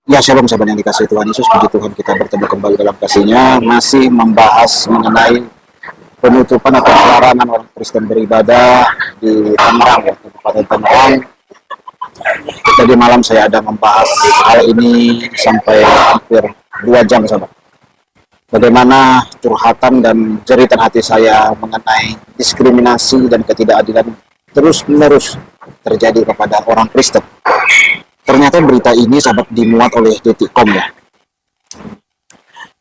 Ya, shalom sahabat yang dikasihi Tuhan Yesus. Puji Tuhan, kita bertemu kembali dalam kasih-Nya, masih membahas mengenai penutupan atau pelarangan orang Kristen beribadah di Tangerang, ya, Kabupaten Tangerang. Jadi malam saya ada membahas hal ini sampai hampir 2 jam, sahabat. Bagaimana curhatan dan jeritan hati saya mengenai diskriminasi dan ketidakadilan terus-menerus terjadi kepada orang Kristen. Ternyata berita ini sahabat dimuat oleh Detikcom, ya.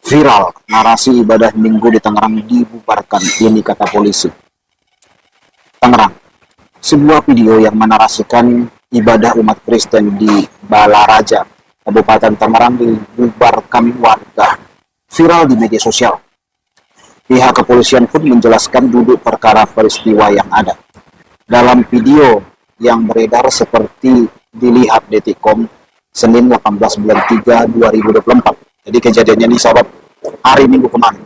Viral, narasi ibadah minggu di Tangerang dibubarkan, ini kata polisi. Tangerang, sebuah video yang menarasikan ibadah umat Kristen di Balaraja, Kabupaten Tangerang dibubarkan warga. Viral di media sosial. Pihak kepolisian pun menjelaskan duduk perkara peristiwa yang ada. Dalam video yang beredar seperti dilihat Detikcom Senin 18 bulan 3 2024. Jadi kejadiannya ini sahabat hari Minggu kemarin.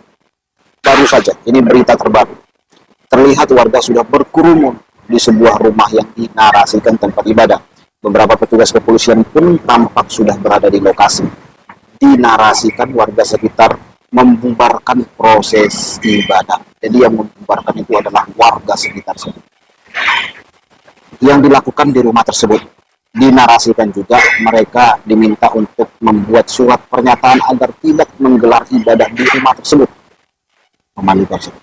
Baru saja, ini berita terbaru. Terlihat warga sudah berkerumun di sebuah rumah yang dinarasikan tempat ibadah. Beberapa petugas kepolisian pun tampak sudah berada di lokasi. Dinarasikan warga sekitar membubarkan proses ibadah. Jadi yang membubarkan itu adalah warga sekitar yang dilakukan di rumah tersebut. Dinarasikan juga mereka diminta untuk membuat surat pernyataan agar tidak menggelar ibadah di rumah tersebut. Pemandu tersebut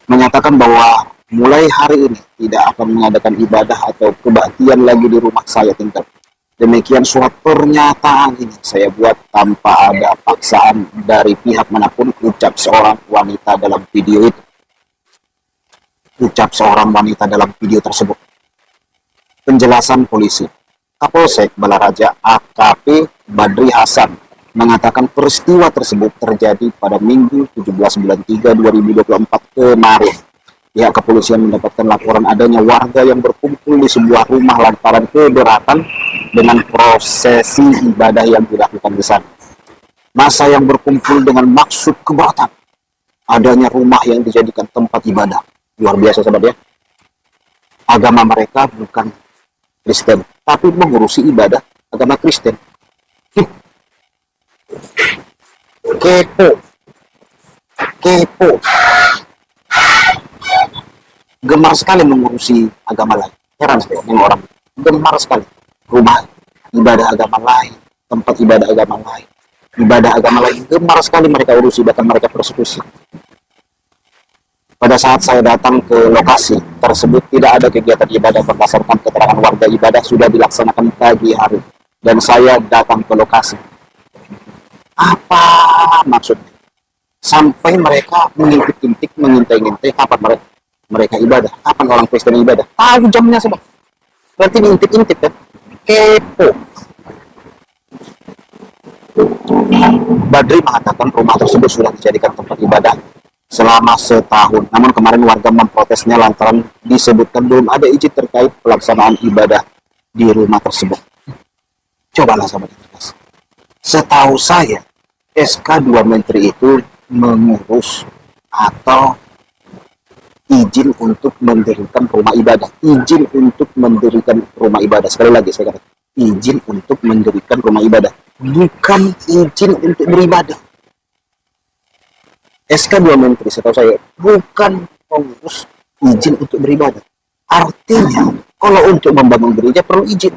menyatakan bahwa mulai hari ini tidak akan mengadakan ibadah atau kebaktian lagi di rumah saya tinggal. Demikian surat pernyataan ini saya buat tanpa ada paksaan dari pihak manapun, ucap seorang wanita dalam video itu. Ucap seorang wanita dalam video tersebut. Penjelasan polisi. Kapolsek Balaraja AKP Badri Hasan mengatakan peristiwa tersebut terjadi pada Minggu 17 bulan 3 2024 kemarin. Pihak kepolisian mendapatkan laporan adanya warga yang berkumpul di sebuah rumah lantaran keberatan dengan prosesi ibadah yang dilakukan di sana. Masa yang berkumpul dengan maksud keberatan adanya rumah yang dijadikan tempat ibadah. Luar biasa sahabat, ya. Agama mereka bukan Kristen, tapi mengurusi ibadah agama Kristen. Kepo. Gemar sekali mengurusi agama lain. Heran saya dengan orang. Gemar sekali. Rumah ibadah agama lain, tempat ibadah agama lain, ibadah agama lain. Gemar sekali mereka urusi, bahkan mereka persekusi. Pada saat saya datang ke lokasi tersebut, tidak ada kegiatan ibadah berdasarkan keterangan warga. Ibadah sudah dilaksanakan pagi hari, dan saya datang ke lokasi. Apa maksudnya? Sampai mereka mengintip-intip, mengintai-ngintai kapan mereka ibadah, kapan orang Kristen ibadah. Tahu jamnya sebab. Berarti diintip-intip, kan? Kepo. Badri mengatakan rumah tersebut sudah dijadikan tempat ibadah selama setahun. Namun kemarin warga memprotesnya lantaran disebutkan belum ada izin terkait pelaksanaan ibadah di rumah tersebut. Cobalah sahabat terkasih. Setahu saya, SK 2 Menteri itu mengurus atau izin untuk mendirikan rumah ibadah. Izin untuk mendirikan rumah ibadah. Sekali lagi saya katakan, izin untuk mendirikan rumah ibadah. Bukan izin untuk beribadah. SK 2 Menteri, setahu saya, bukan mengurus izin untuk beribadah. Artinya, kalau untuk membangun gereja perlu izin.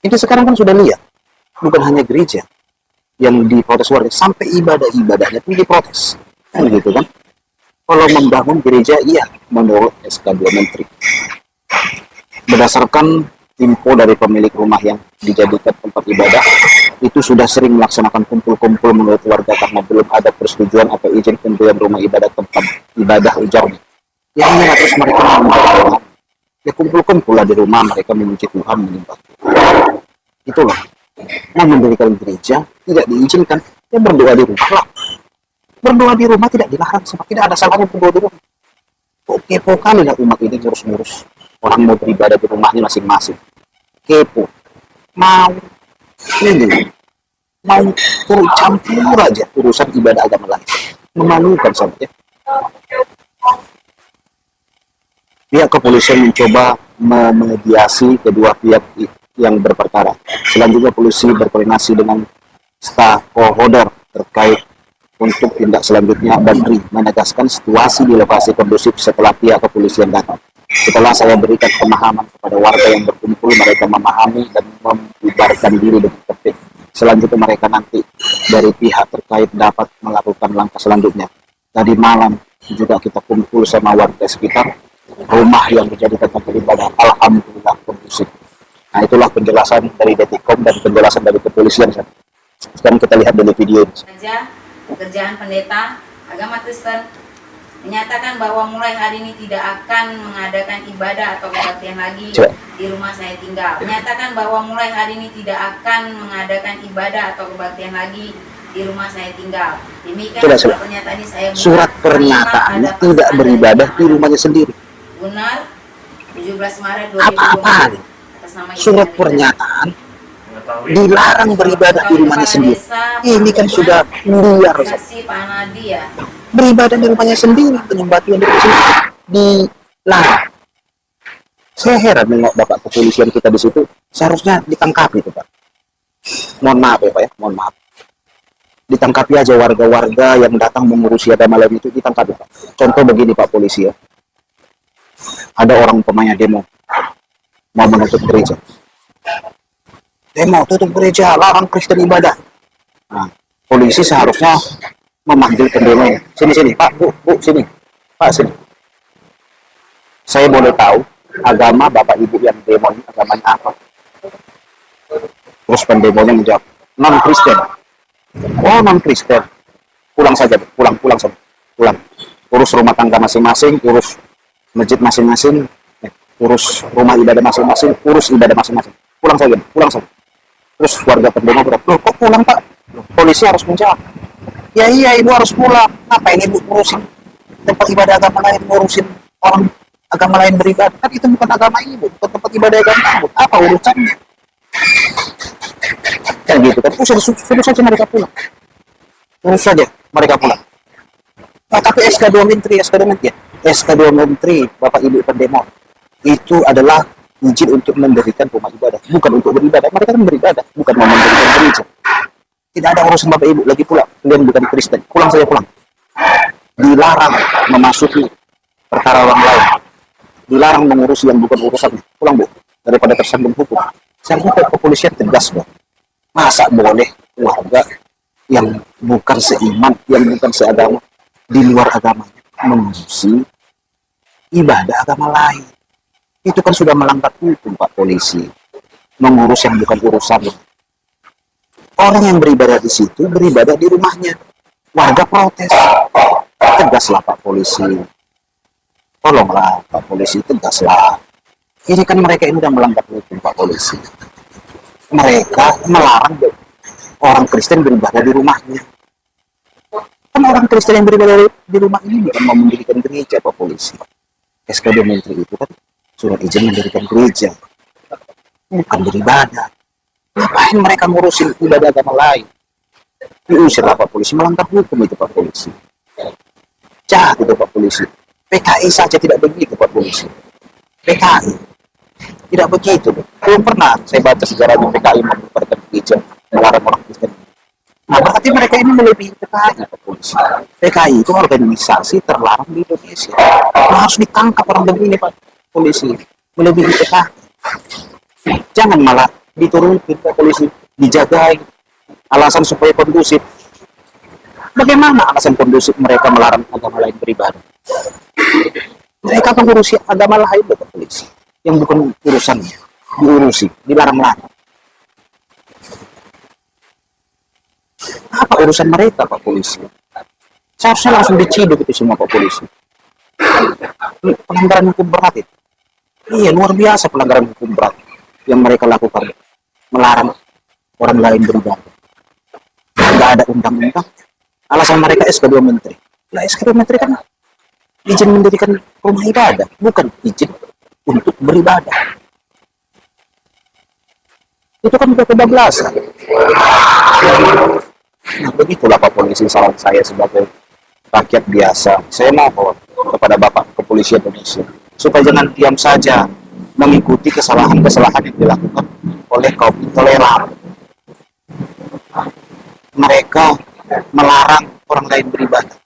Itu sekarang kan sudah lihat. Bukan hanya gereja yang diprotes warga, sampai ibadah-ibadahnya pun diprotes. Kan gitu kan? Kalau membangun gereja, iya, menurut SK 2 Menteri. Berdasarkan info dari pemilik rumah yang dijadikan tempat ibadah, itu sudah sering melaksanakan kumpul-kumpul menurut warga karena belum ada persetujuan atau izin pemberian rumah ibadah tempat ibadah, ujarnya. Ya, terus mereka membangun. Ya, kumpul-kumpul lah di rumah, mereka memuji Tuhan, menyembah Tuhan. Itu loh. Mau mendirikan gereja, tidak diizinkan. Ya, berdoa di rumah lah. Berdoa di rumah tidak dilarang, sebab tidak ada salahnya berdoa di rumah. Kepo kali lah umat ini ngurus-ngurus. Orang mau beribadah di rumahnya masing-masing. Kepo. Mau turut campur aja urusan ibadah agama lain. Memalukan sahabat, ya. Pihak kepolisian mencoba memediasi kedua pihak yang berperkara. Selanjutnya polisi berkoordinasi dengan stakeholder terkait untuk tindak selanjutnya dan menegaskan situasi di lokasi kondusif setelah pihak kepolisian datang. Setelah saya berikan pemahaman kepada warga yang berkumpul, mereka memahami dan membubarkan diri dengan tertib. Selanjutnya mereka nanti dari pihak terkait dapat melakukan langkah selanjutnya. Tadi malam juga kita kumpul sama warga sekitar, rumah yang menjadi tempat beribadah alhamdulillah kondusif. Nah, itulah penjelasan dari Detikcom dan penjelasan dari kepolisian. Sekarang kita lihat dulu video ini. Pekerjaan pendeta agama Kristen menyatakan bahwa mulai hari ini tidak akan mengadakan ibadah atau kebaktian lagi di rumah saya tinggal. Menyatakan bahwa mulai hari ini tidak akan mengadakan ibadah atau kebaktian lagi di rumah saya tinggal. Demikian surat pernyataan ini saya buat. Surat pernyataannya tidak beribadah di rumahnya sendiri. Benar, 17 Maret 2020. Apa-apaan? Surat pernyataan dilarang beribadah di rumahnya sendiri. Ini kan sudah liar. Beribadah di rumahnya sendiri, penyembah Tuhan di rumahnya sendiri dilarang. Saya heran nengok bapak kepolisian kita di situ, seharusnya ditangkapi itu Pak. Mohon maaf ya Pak ya, mohon maaf. Ditangkapi aja warga-warga yang datang mengurusi agama lain itu, ditangkapi Pak. Contoh begini Pak polisi ya, ada orang umpamanya demo mau menutup gereja. Demo tutup gereja, larang Kristen ibadah. Nah, polisi seharusnya memanggil pendemo. Sini Pak, Bu, sini. Pak, sini. Saya boleh tahu agama Bapak Ibu yang demo ini agamanya apa? Terus pendemonya menjawab, non-Kristen. Oh, non-Kristen. Pulang saja, pulang saja. Pulang. Urus rumah tangga masing-masing, urus masjid masing-masing, urus rumah ibadah masing-masing, urus ibadah masing-masing. Pulang saja. Terus warga pendemo berkata, loh kok pulang Pak? Polisi harus menjawab. Ya iya, ibu harus pulang. Ngapain ibu ngurusin tempat ibadah agama lain, ngurusin orang agama lain beribadah? Kan itu bukan agama ibu, bukan tempat ibadah agama ibu. Apa urusannya? Kan gitu kan, suruh saja mereka pulang. Urus saja mereka pulang. Nah, tapi SK2 Menteri, Bapak Ibu pendemo, itu adalah izin untuk mendirikan rumah ibadah, bukan untuk beribadah. Mereka kan beribadah, bukan mau mendirikan gereja. Tidak ada urusan Bapak Ibu lagi pula. Kalian bukan Kristen. Pulang saja pulang. Dilarang memasuki perkara orang lain. Dilarang mengurusi yang bukan urusannya. Pulang Bu. Daripada tersandung hukum. Seharusnya kepolisian tegas Bu. Masa boleh warga yang bukan seiman, yang bukan seagama, di luar agamanya mengurusi ibadah agama lain? Itu kan sudah melanggar hukum Pak polisi. Mengurus yang bukan urusannya. Orang yang beribadah di situ, beribadah di rumahnya. Warga protes. Tegaslah Pak polisi. Tolonglah Pak polisi, tegaslah. Ini kan mereka ini sudah melanggar hukum Pak polisi. Mereka melarang orang Kristen beribadah di rumahnya. Kan orang Kristen yang beribadah di rumah ini bukan mau mendirikan gereja Pak polisi. SK2 Menteri itu kan surat izin mendirikan gereja. Bukan beribadah. Ngapain mereka ngurusin ibadah agama lain? Diusir Pak polisi, melanggar hukum itu Pak polisi. Jahat itu Pak polisi. PKI saja tidak begitu Pak polisi. PKI tidak begitu. Belum pernah saya baca sejarahnya PKI membubarkan gereja, melarang orang Kristen. Nah, berarti mereka ini melebihi PKI Pak polisi. PKI itu organisasi terlarang di Indonesia. Nah, harus ditangkap orang begini Pak polisi. Melebihi PKI. Jangan malah diturunin ke polisi, dijagai, alasan supaya kondusif. Bagaimana alasan kondusif mereka melarang agama lain beribadah? Mereka mengurusi agama lain ke polisi, yang bukan urusannya, diurusi, dilarang-larang. Apa urusan mereka Pak polisi? Seharusnya langsung diciduk itu semua Pak polisi. Pelanggaran hukum berat itu. Iya, luar biasa pelanggaran hukum berat yang mereka lakukan. Melarang orang lain beribadah. Tidak ada undang-undang. Alasan mereka SK2 Menteri. Nah, SK2 Menteri kan izin mendirikan rumah ibadah, bukan izin untuk beribadah. Itu kan udah kebablasan. Nah, begitulah Pak polisi, saran saya sebagai rakyat biasa. Saya mohon kepada Bapak Kepolisian Indonesia supaya jangan diam saja mengikuti kesalahan-kesalahan yang dilakukan oleh kaum intoleran. Mereka melarang orang lain beribadah.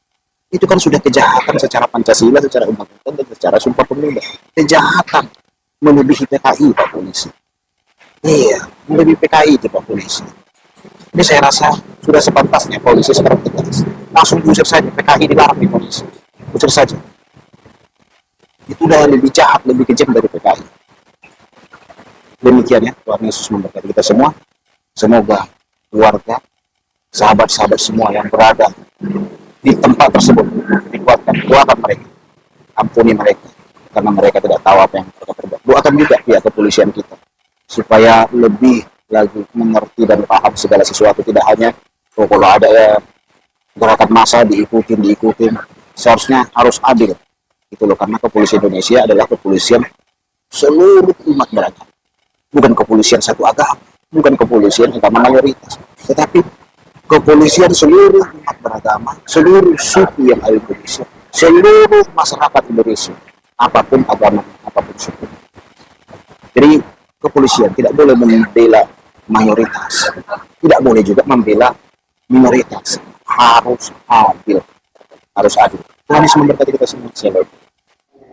Itu kan sudah kejahatan secara Pancasila, secara undang-undang, dan secara Sumpah Pemuda. Kejahatan melebihi PKI, Pak Polisi. Iya, melebihi PKI itu Pak Polisi. Ini saya rasa sudah sepantasnya polisi sekarang tegas. Langsung diusir saja, PKI dilarang di polisi. Usir saja. Itu udah lebih jahat, lebih kejam dari PKI. Demikian ya, Tuhan Yesus memberkati kita semua. Semoga keluarga, sahabat-sahabat semua yang berada di tempat tersebut dikuatkan, doakan mereka, ampuni mereka, karena mereka tidak tahu apa yang mereka perbuat. Doakan juga pihak kepolisian kita supaya lebih lagi mengerti dan paham segala sesuatu, tidak hanya kalau ada ya gerakan massa diikutin, seharusnya harus adil gitu loh, karena kepolisian Indonesia adalah kepolisian seluruh umat beragama, bukan kepolisian satu agama, bukan kepolisian agama mayoritas, tetapi kepolisian seluruh umat beragama, seluruh suku yang ada di Indonesia, seluruh masyarakat Indonesia, apapun agama, apapun suku. Jadi kepolisian tidak boleh membela mayoritas, tidak boleh juga membela minoritas, harus adil, harus adil. Tuhan Yesus memberkati kita semua. Shalom.